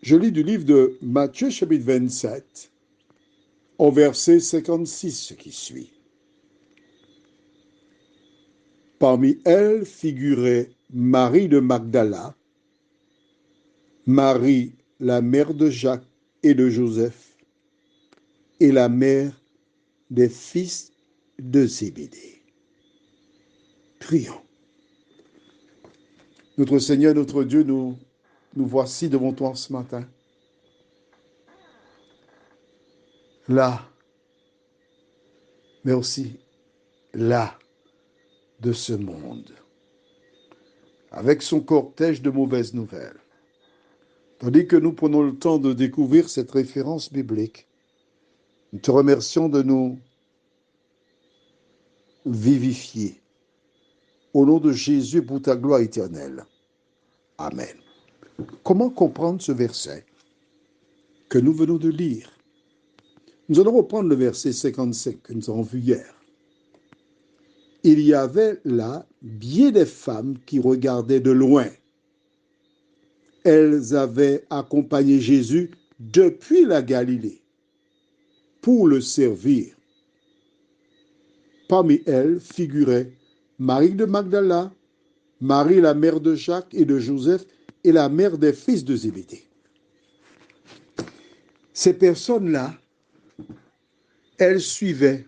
Je lis du livre de Matthieu chapitre 27, au verset 56, ce qui suit. Parmi elles figurait Marie de Magdala, Marie, la mère de Jacques et de Joseph, et la mère des fils de Zébédée. Prions. Notre Seigneur, notre Dieu, nous voici devant toi ce matin. Là, mais aussi là de ce monde, avec son cortège de mauvaises nouvelles. Tandis que nous prenons le temps de découvrir cette référence biblique, nous te remercions de nous vivifier. Au nom de Jésus, pour ta gloire éternelle. Amen. Comment comprendre ce verset que nous venons de lire? Nous allons reprendre le verset 55 que nous avons vu hier. Il y avait là bien des femmes qui regardaient de loin. Elles avaient accompagné Jésus depuis la Galilée pour le servir. Parmi elles figuraient Marie de Magdala, Marie la mère de Jacques et de Joseph et la mère des fils de Zébédée. Ces personnes-là, elles suivaient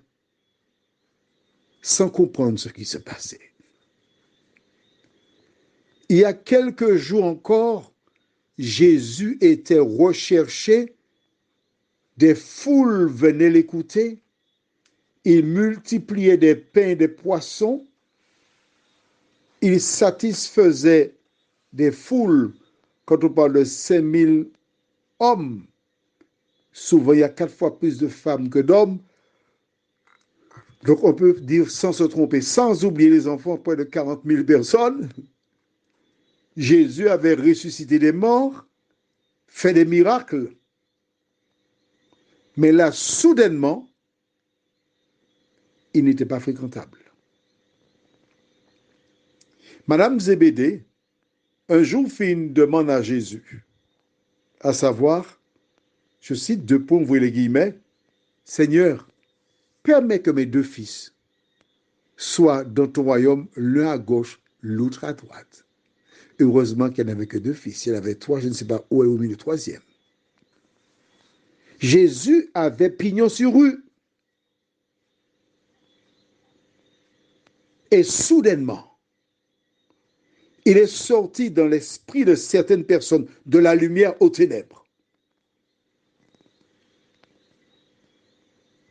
sans comprendre ce qui se passait. Il y a quelques jours encore, Jésus était recherché, des foules venaient l'écouter, il multipliait des pains et des poissons, il satisfaisait des foules. Quand on parle de 5000 hommes, souvent il y a 4 fois plus de femmes que d'hommes. Donc on peut dire sans se tromper, sans oublier les enfants, près de 40 000 personnes. Jésus avait ressuscité des morts, fait des miracles. Mais là, soudainement, il n'était pas fréquentable. Madame Zébédée, un jour, fit une demande à Jésus, à savoir, je cite 2 points, ouvrez les guillemets, Seigneur, permets que mes 2 fils soient dans ton royaume, l'un à gauche, l'autre à droite. Heureusement qu'elle n'avait que 2 fils. Si elle avait 3, je ne sais pas où est mis le 3e. Jésus avait pignon sur rue. Et soudainement, il est sorti dans l'esprit de certaines personnes de la lumière aux ténèbres.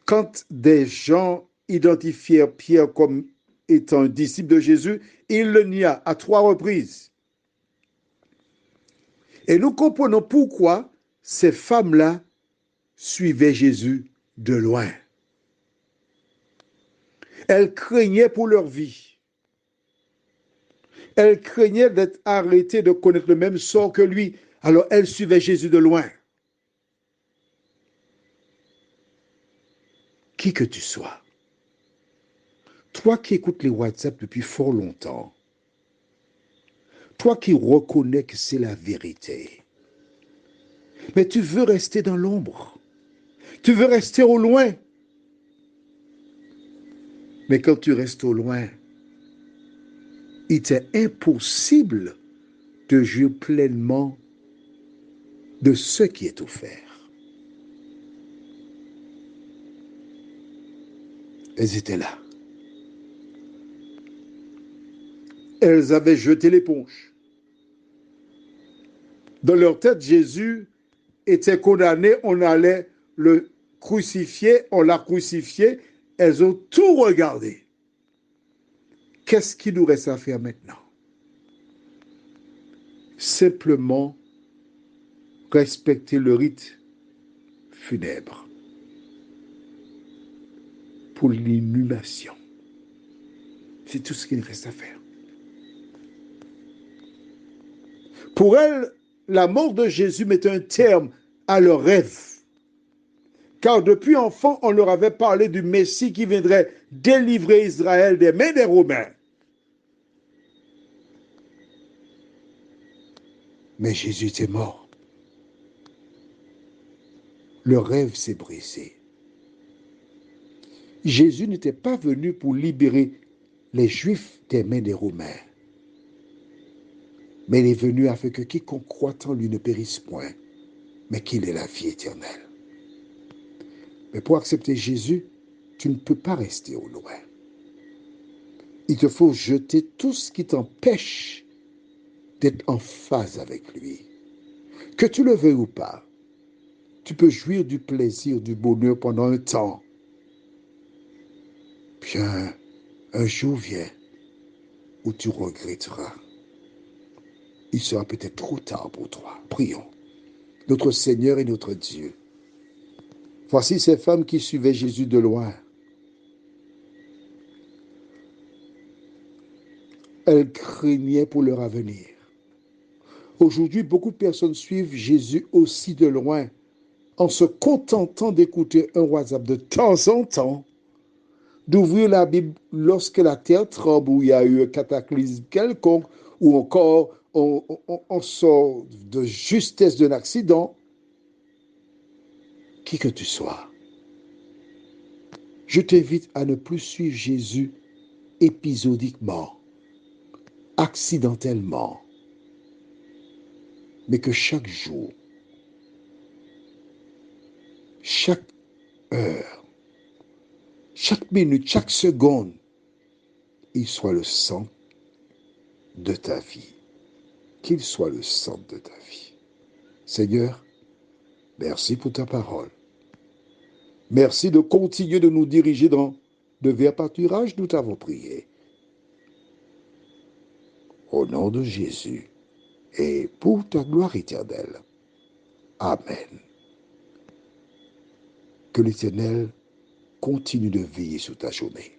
Quand des gens identifièrent Pierre comme étant un disciple de Jésus, il le nia à 3 reprises. Et nous comprenons pourquoi ces femmes-là suivaient Jésus de loin. Elles craignaient pour leur vie. Elles craignaient d'être arrêtées de connaître le même sort que lui. Alors elles suivaient Jésus de loin. Qui que tu sois, toi qui écoutes les WhatsApp depuis fort longtemps, toi qui reconnais que c'est la vérité, mais tu veux rester dans l'ombre, tu veux rester au loin. Mais quand tu restes au loin, il t'est impossible de jouir pleinement de ce qui est offert. Elles étaient là. Elles avaient jeté l'éponge. Dans leur tête, Jésus était condamné, on allait le crucifier, on l'a crucifié. Elles ont tout regardé. Qu'est-ce qu'il nous reste à faire maintenant? Simplement respecter le rite funèbre pour l'inhumation. C'est tout ce qu'il reste à faire. Pour elles, la mort de Jésus mettait un terme à leurs rêves. Car depuis enfant, on leur avait parlé du Messie qui viendrait délivrer Israël des mains des Romains. Mais Jésus était mort. Le rêve s'est brisé. Jésus n'était pas venu pour libérer les Juifs des mains des Romains, mais il est venu afin que quiconque croit en lui ne périsse point, mais qu'il ait la vie éternelle. Mais pour accepter Jésus, tu ne peux pas rester au loin. Il te faut jeter tout ce qui t'empêche d'être en phase avec lui. Que tu le veuilles ou pas, tu peux jouir du plaisir, du bonheur pendant un temps. Puis un jour vient où tu regretteras. Il sera peut-être trop tard pour toi. Prions. Notre Seigneur et notre Dieu, voici ces femmes qui suivaient Jésus de loin. Elles craignaient pour leur avenir. Aujourd'hui, beaucoup de personnes suivent Jésus aussi de loin, en se contentant d'écouter un WhatsApp de temps en temps, d'ouvrir la Bible lorsque la terre tremble ou il y a eu un cataclysme quelconque, ou encore on sort de justesse d'un accident. Qui que tu sois, je t'invite à ne plus suivre Jésus épisodiquement, accidentellement, mais que chaque jour, chaque heure, chaque minute, chaque seconde, il soit le centre de ta vie. Qu'il soit le centre de ta vie. Seigneur, merci pour ta parole. Merci de continuer de nous diriger dans de verts pâturages, nous t'avons prié. Au nom de Jésus et pour ta gloire éternelle. Amen. Que l'Éternel continue de veiller sur ta journée.